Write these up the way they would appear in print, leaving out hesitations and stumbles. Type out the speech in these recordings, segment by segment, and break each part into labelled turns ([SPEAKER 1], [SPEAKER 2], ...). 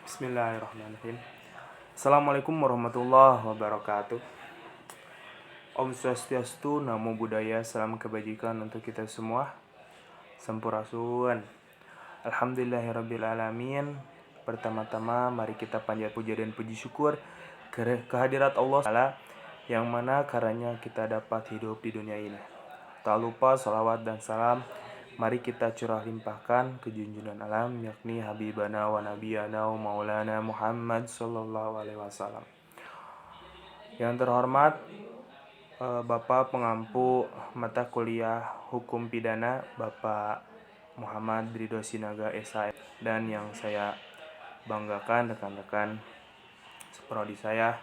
[SPEAKER 1] Bismillahirrahmanirrahim. Assalamualaikum warahmatullahi wabarakatuh. Om Swastiastu, Namo Buddhaya, salam kebajikan untuk kita semua. Sampurasun. Alhamdulillahirrabbilalamin. Pertama-tama mari kita panjat puja dan puji syukur kehadirat Allah Ta'ala, yang mana karenanya kita dapat hidup di dunia ini. Tak lupa salawat dan salam mari kita curah limpahkan ke junjungan alam, yakni Habibana wa Nabiyana wa Maulana Muhammad Sallallahu Alaihi Wasallam. Yang terhormat Bapak Pengampu Mata Kuliah Hukum Pidana Bapak Muhammad Ridho Sinaga SH, dan yang saya banggakan rekan-rekan seprodi saya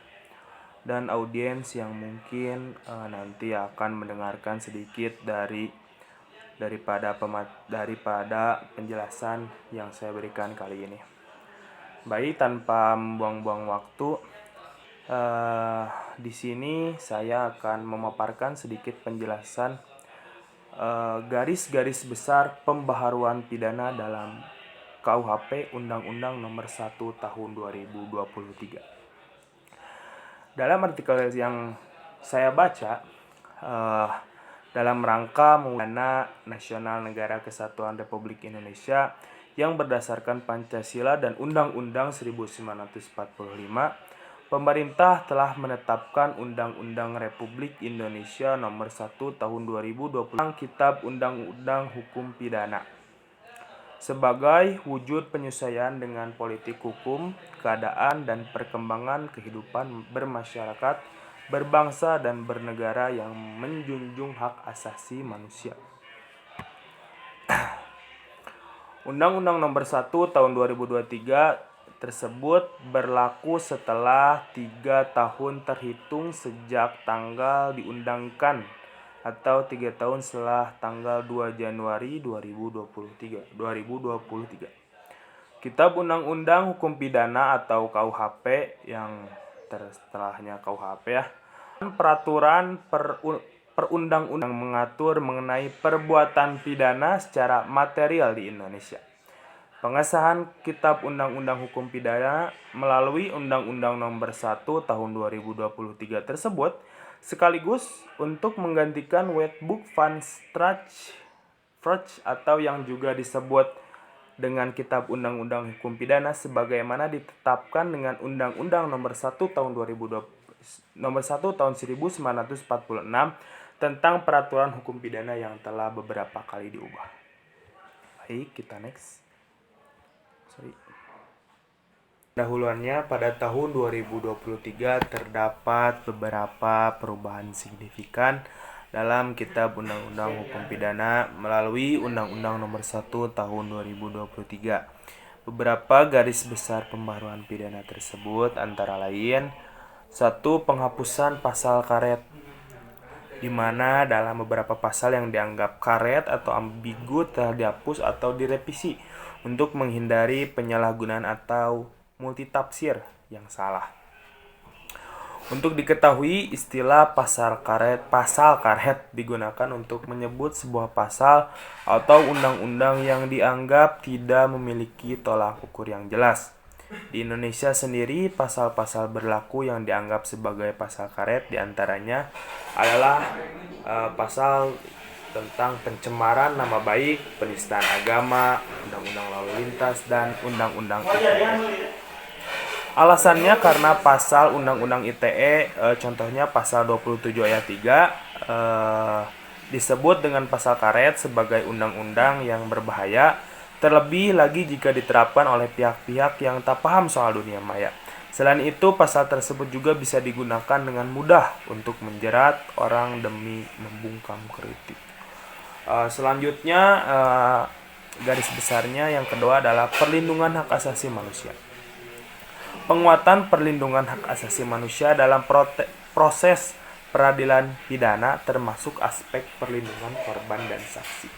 [SPEAKER 1] dan audiens yang mungkin nanti akan mendengarkan sedikit daripada penjelasan yang saya berikan kali ini. Baik, tanpa membuang-buang waktu, di sini saya akan memaparkan sedikit penjelasan garis-garis besar pembaharuan pidana dalam KUHP Undang-Undang Nomor 1 Tahun 2023. Dalam artikel yang saya baca, dalam rangka menggunakan Nasional Negara Kesatuan Republik Indonesia yang berdasarkan Pancasila dan Undang-Undang 1945, pemerintah telah menetapkan Undang-Undang Republik Indonesia Nomor 1 Tahun 2020 tentang Kitab Undang-Undang Hukum Pidana sebagai wujud penyesuaian dengan politik hukum, keadaan, dan perkembangan kehidupan bermasyarakat, berbangsa, dan bernegara yang menjunjung hak asasi manusia. Undang-Undang Nomor 1 Tahun 2023 tersebut berlaku setelah 3 tahun terhitung sejak tanggal diundangkan atau 3 tahun setelah tanggal 2 Januari 2023. Kitab Undang-Undang Hukum Pidana atau KUHP, yang setelahnya KUHP ya, peraturan perundang-undang mengatur mengenai perbuatan pidana secara material di Indonesia. Pengesahan Kitab Undang-Undang Hukum Pidana melalui Undang-Undang Nomor 1 Tahun 2023 tersebut sekaligus untuk menggantikan Wetboek van Strafrecht atau yang juga disebut dengan Kitab Undang-Undang Hukum Pidana sebagaimana ditetapkan dengan Undang-Undang Nomor 1 Tahun 1946 tentang peraturan hukum pidana yang telah beberapa kali diubah. Baik, kita next. Pendahuluannya, pada tahun 2023 terdapat beberapa perubahan signifikan dalam Kitab Undang-Undang Hukum Pidana melalui Undang-Undang Nomor 1 Tahun 2023. Beberapa garis besar pembaharuan pidana tersebut antara lain: 1. Penghapusan pasal karet, di mana dalam beberapa pasal yang dianggap karet atau ambigu telah dihapus atau direvisi untuk menghindari penyalahgunaan atau multitafsir yang salah. Untuk diketahui, istilah pasal karet digunakan untuk menyebut sebuah pasal atau undang-undang yang dianggap tidak memiliki tolak ukur yang jelas. Di Indonesia sendiri, pasal-pasal berlaku yang dianggap sebagai pasal karet diantaranya adalah pasal tentang pencemaran nama baik, penistaan agama, undang-undang lalu lintas, dan undang-undang ITE. Alasannya karena pasal undang-undang ITE, contohnya pasal 27 ayat 3, disebut dengan pasal karet sebagai undang-undang yang berbahaya, terlebih lagi jika diterapkan oleh pihak-pihak yang tak paham soal dunia maya. Selain itu, pasal tersebut juga bisa digunakan dengan mudah untuk menjerat orang demi membungkam kritik. Selanjutnya, garis besarnya yang kedua adalah perlindungan hak asasi manusia. Penguatan perlindungan hak asasi manusia dalam proses peradilan pidana termasuk aspek perlindungan korban dan saksi.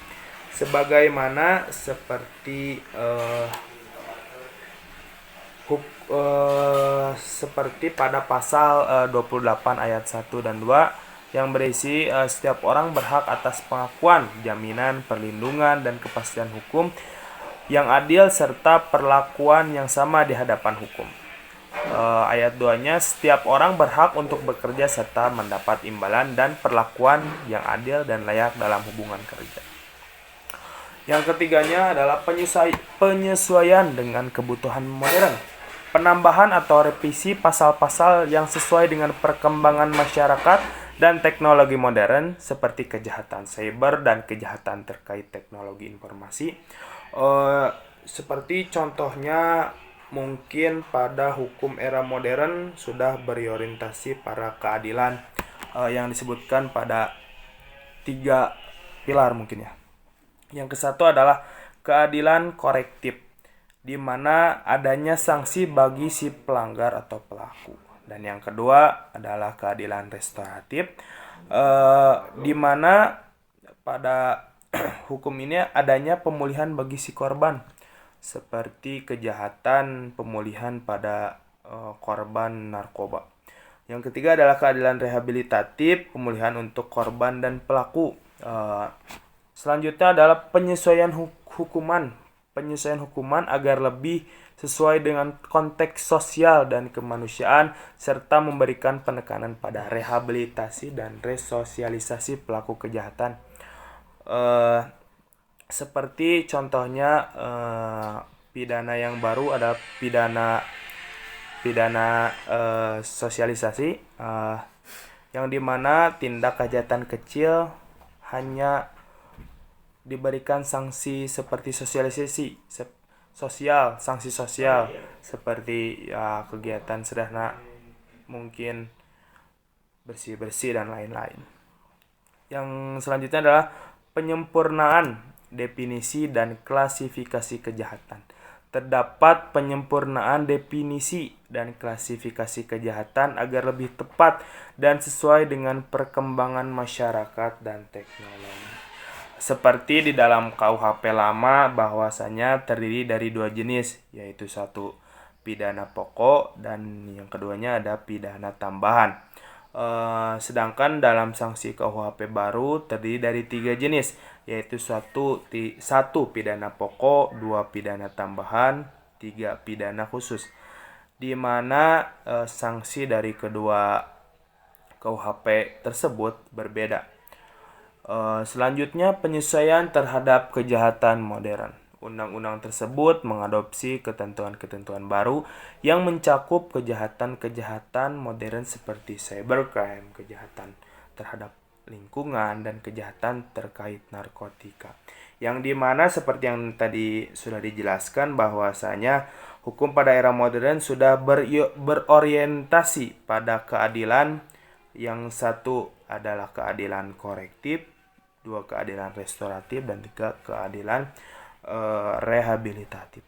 [SPEAKER 1] Sebagaimana seperti pada pasal 28 ayat 1 dan 2 yang berisi setiap orang berhak atas pengakuan, jaminan, perlindungan, dan kepastian hukum yang adil serta perlakuan yang sama di hadapan hukum. Ayat 2-nya, setiap orang berhak untuk bekerja serta mendapat imbalan dan perlakuan yang adil dan layak dalam hubungan kerja. Yang ketiganya adalah penyesuaian dengan kebutuhan modern. Penambahan atau revisi pasal-pasal yang sesuai dengan perkembangan masyarakat dan teknologi modern seperti kejahatan cyber dan kejahatan terkait teknologi informasi. Seperti contohnya mungkin pada hukum era modern sudah berorientasi pada keadilan yang disebutkan pada 3 pilar mungkin ya. Yang kesatu adalah keadilan korektif, di mana adanya sanksi bagi si pelanggar atau pelaku. Dan yang kedua adalah keadilan restoratif, di mana pada hukum ini adanya pemulihan bagi si korban, seperti kejahatan pemulihan pada korban narkoba. Yang ketiga adalah keadilan rehabilitatif, pemulihan untuk korban dan pelaku. Selanjutnya adalah penyesuaian hukuman agar lebih sesuai dengan konteks sosial dan kemanusiaan serta memberikan penekanan pada rehabilitasi dan resosialisasi pelaku kejahatan. Seperti contohnya pidana yang baru adalah pidana sosialisasi, yang dimana tindak kejahatan kecil hanya diberikan sanksi seperti sanksi sosial seperti ya kegiatan sederhana mungkin bersih-bersih dan lain-lain. Yang selanjutnya adalah penyempurnaan definisi dan klasifikasi kejahatan. Terdapat penyempurnaan definisi dan klasifikasi kejahatan agar lebih tepat dan sesuai dengan perkembangan masyarakat dan teknologi. Seperti di dalam KUHP lama bahwasanya terdiri dari 2 jenis, yaitu satu pidana pokok dan yang keduanya ada pidana tambahan. Sedangkan dalam sanksi KUHP baru terdiri dari 3 jenis, yaitu satu pidana pokok, 2 pidana tambahan, 3 pidana khusus, di mana sanksi dari kedua KUHP tersebut berbeda. Selanjutnya, penyesuaian terhadap kejahatan modern. Undang-undang tersebut mengadopsi ketentuan-ketentuan baru yang mencakup kejahatan-kejahatan modern seperti cybercrime, kejahatan terhadap lingkungan, dan kejahatan terkait narkotika. Yang dimana seperti yang tadi sudah dijelaskan bahwasanya hukum pada era modern sudah berorientasi pada keadilan. Yang satu adalah keadilan korektif, 2 keadilan restoratif, dan 3 keadilan rehabilitatif.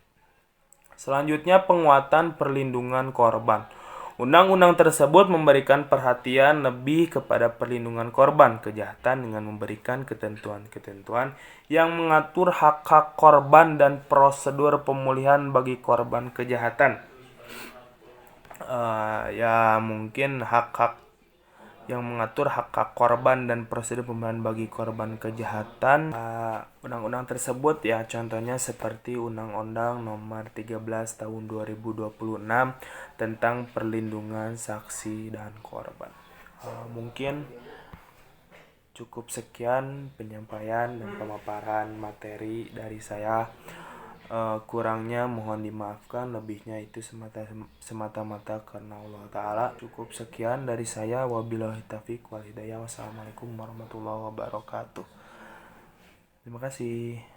[SPEAKER 1] Selanjutnya, penguatan perlindungan korban. Undang-undang tersebut memberikan perhatian lebih kepada perlindungan korban kejahatan dengan memberikan ketentuan-ketentuan yang mengatur hak-hak korban dan prosedur pemulihan bagi korban kejahatan. Ya mungkin hak-hak yang mengatur hak-hak korban dan prosedur pemulihan bagi korban kejahatan. Undang-undang tersebut ya contohnya seperti Undang-Undang Nomor 13 Tahun 2026 tentang perlindungan saksi dan korban. Mungkin cukup sekian penyampaian dan pemaparan materi dari saya. Kurangnya mohon dimaafkan, lebihnya itu semata-mata karena Allah Ta'ala. Cukup sekian dari saya, wabillahi taufiq wal hidayah. Wassalamualaikum warahmatullahi wabarakatuh. Terima kasih.